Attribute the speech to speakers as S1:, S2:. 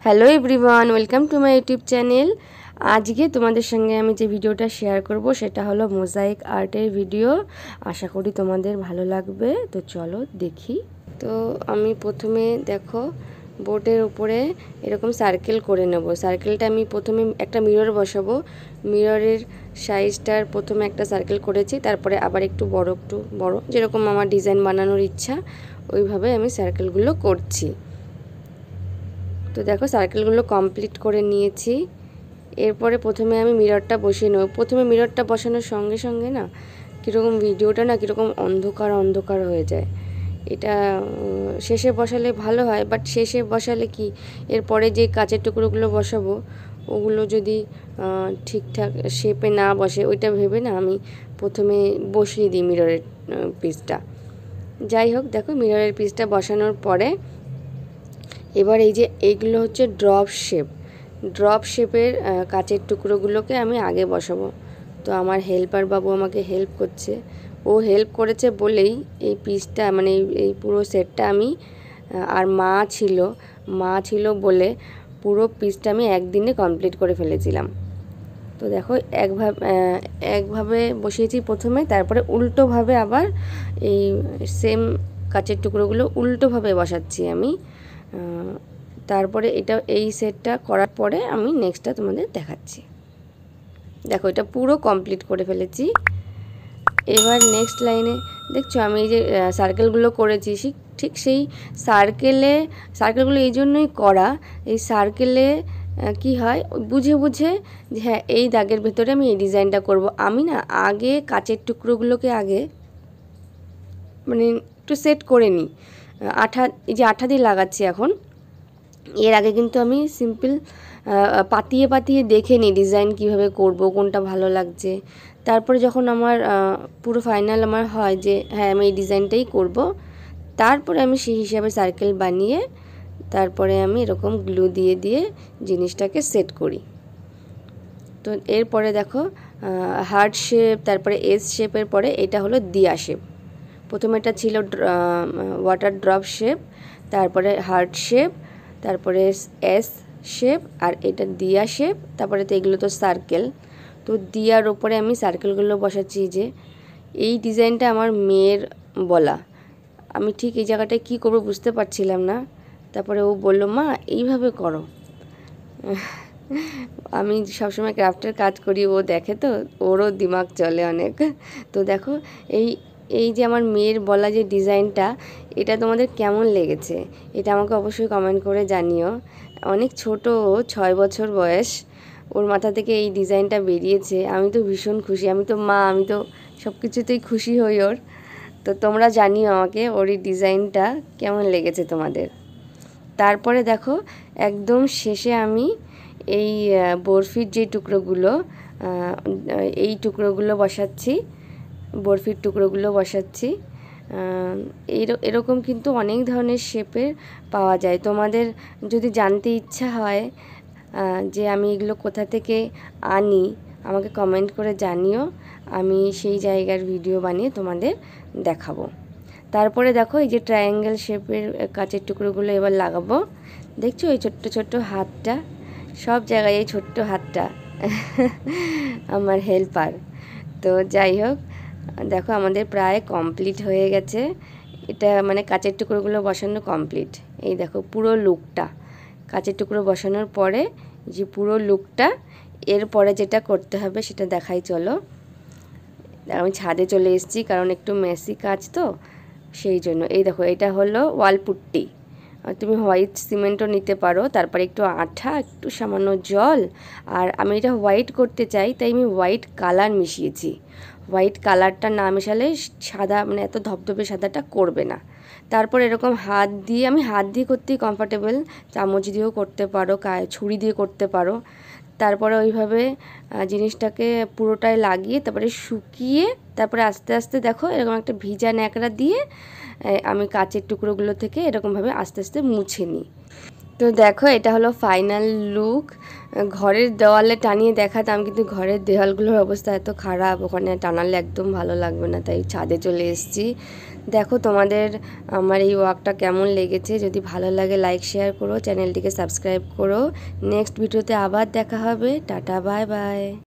S1: Hello everyone, welcome to my YouTube channel. আজকে তোমাদের সঙ্গে আমি যে ভিডিওটা শেয়ার করব সেটা হলো মোজাইক আর্টের ভিডিও। আশা করি তোমাদের ভালো লাগবে। তো চলো দেখি। তো আমি প্রথমে দেখো বোর্ডের উপরে এরকম সার্কেল করে নেব। সার্কেলটা আমি প্রথমে একটা মিরর বসাবো। মিররের সাইজটার প্রথমে একটা সার্কেল করেছি, তারপরে আবার একটু বড় যেরকম আমার ডিজাইন বানানোর ইচ্ছা ওইভাবে আমি সার্কেলগুলো করছি। তো দেখো সার্কেলগুলো কমপ্লিট করে নিয়েছি। এরপরে প্রথমে আমি মিররটা বসিয়ে নেব। প্রথমে মিররটা বসানোর সঙ্গে সঙ্গে না কীরকম ভিডিওটা না কীরকম অন্ধকার হয়ে যায়। এটা শেষে বসালে ভালো হয়, বাট শেষে বসালে কি এরপরে যে কাচের টুকরোগুলো বসাবো ওগুলো যদি ঠিকঠাক শেপে না বসে, ওইটা ভেবে না আমি প্রথমে বসিয়ে দিই মিররের পিসটা। যাই হোক, দেখো মিররের পিসটা বসানোর পরে এবার এই যে এইগুলো হচ্ছে ড্রপ শেপের কাচের টুকরোগুলোকে আমি আগে বসাবো। তো আমার হেল্পার বাবু আমাকে হেল্প করছে। ও হেল্প করেছে বলেই এই পিসটা মানে এই পুরো সেটটা আমি আর মা ছিল বলে পুরো পিসটা আমি একদিনে কমপ্লিট করে ফেলেছিলাম। তো দেখো একভাবে বসিয়েছি প্রথমে, তারপরে উল্টোভাবে আবার এই সেম কাচের টুকরোগুলো উল্টোভাবে বসাচ্ছি আমি। তারপরে এই সেটটা করার পরে আমি নেক্সটটা তোমাদের দেখাচ্ছি। দেখো এটা পুরো কমপ্লিট করে ফেলেছি। এবার নেক্সট লাইনে দেখছো আমি এই যে সার্কেলগুলো করেছি, ঠিক সেই সার্কেলগুলো এই জন্যই করা। এই সার্কেলে কি হয় বুঝে যে হ্যাঁ এই দাগের ভেতরে আমি এই ডিজাইনটা করব। আমি না আগে কাচের টুকরোগুলোকে আগে মানে একটু সেট করে নিই। এই যে আঠা দিয়ে লাগাচ্ছি এখন, এর আগে কিন্তু আমি সিম্পল পাতিয়ে দেখে নিই ডিজাইন কিভাবে করব, কোনটা ভালো লাগছে। তারপরে যখন আমার পুরো ফাইনাল আমার হয় যে হ্যাঁ আমি এই ডিজাইনটাই করব, তারপরে আমি সেই হিসাবে সার্কেল বানিয়ে তারপরে আমি এরকম গ্লু দিয়ে জিনিসটাকে সেট করি। তো এরপরে দেখো হার্ট শেপ, তারপরে এস শেপের পরে এটা হলো দিয়া শেপ। প্রথমে এটা ছিল ওয়াটার ড্রপ শেপ, তারপরে হার্ট শেপ, তারপরে এস শেপ, আর এটা দিয়া শেপ, তারপরে তো এগুলো তো সার্কেল। তো দিয়ার ওপরে আমি সার্কেলগুলো বসাচ্ছি। যে এই ডিজাইনটা আমার মেয়ের বলা, আমি ঠিক এই জায়গাটায় কী করবো বুঝতে পারছিলাম না। তারপরে ও বলল মা এইভাবে করো। আমি সবসময় ক্রাফটের কাজ করি, ও দেখে তো ওরও দিমাগ চলে অনেক। তো দেখো এই যে আমার মেয়ের বলা যে ডিজাইনটা, এটা তোমাদের কেমন লেগেছে এটা আমাকে অবশ্যই কমেন্ট করে জানিও। অনেক ছোট, 6 বছর বয়স, ওর মাথা থেকে এই ডিজাইনটা বেরিয়েছে। আমি তো ভীষণ খুশি, আমি তো মা, আমি তো সব কিছুতেই খুশি হই ওর। তো তোমরা জানিও আমাকে ওর এই ডিজাইনটা কেমন লেগেছে তোমাদের। তারপরে দেখো একদম শেষে আমি এই বরফির যে টুকরোগুলো বসাচ্ছি, বরফির টুকরোগুলো বসাচ্ছি। এরকম কিন্তু অনেক ধরনের শেপের পাওয়া যায়। তোমাদের যদি জানতে ইচ্ছা হয় যে আমি এগুলো কোথা থেকে আনি, আমাকে কমেন্ট করে জানিও, আমি সেই জায়গার ভিডিও বানিয়ে তোমাদের দেখাবো। তারপরে দেখো এই যে ট্রায়াঙ্গেল শেপের কাচের টুকরোগুলো এবার লাগাবো। দেখছো এই ছোট্ট হাতটা, সব জায়গায় এই ছোট্ট হাতটা আমার হেল্পার। তো যাই হোক, দেখো আমাদের প্রায় কমপ্লিট হয়ে গেছে। এটা মানে কাচের টুকরোগুলো বসানো কমপ্লিট। এই দেখো পুরো লুকটা কাচের টুকরো বসানোর পরে যে পুরো লুকটা। এরপরে যেটা করতে হবে সেটা দেখাই চলো। আমি ছাদে চলে এসেছি কারণ একটু মেসি কাজ তো সেই জন্য। এই দেখো এটা হলো ওয়াল পুট্টি, তুমি হোয়াইট সিমেন্টও নিতে পারো, তারপরে একটু আঠা, একটু সামান্য জল, আর আমি এটা হোয়াইট করতে চাই তাই আমি হোয়াইট কালার মিশিয়েছি। হোয়াইট কালারটা না মেশালে সাদা মানে এত ধবধবে সাদাটা করবে না। তারপর এরকম হাত দিয়ে করতেই কমফর্টেবল, চামচ দিয়েও করতে পারো, ছুরি দিয়ে করতে পারো। তারপরে ওইভাবে জিনিসটাকে পুরোটায় লাগিয়ে তারপরে শুকিয়ে তারপরে আস্তে আস্তে দেখো এরকম একটা ভিজা ন্যাকড়া দিয়ে আমি কাচের টুকরোগুলো থেকে এরকমভাবে আস্তে আস্তে মুছে নিই। তো দেখো এটা হলো ফাইনাল লুক। ঘরের দেওয়ালে টানিয়ে দেখাতাম, কিন্তু ঘরের দেওয়ালগুলোর অবস্থা এত খারাপ, ওখানে টানালে একদম ভালো লাগবে না, তাই ছাদে চলে এসেছি। দেখো তোমাদের আমার এই ওয়াকটা কেমন লেগেছে। যদি ভালো লাগে লাইক শেয়ার করো, চ্যানেলটিকে সাবস্ক্রাইব করো। নেক্সট ভিডিওতে আবার দেখা হবে। Tata, bye bye.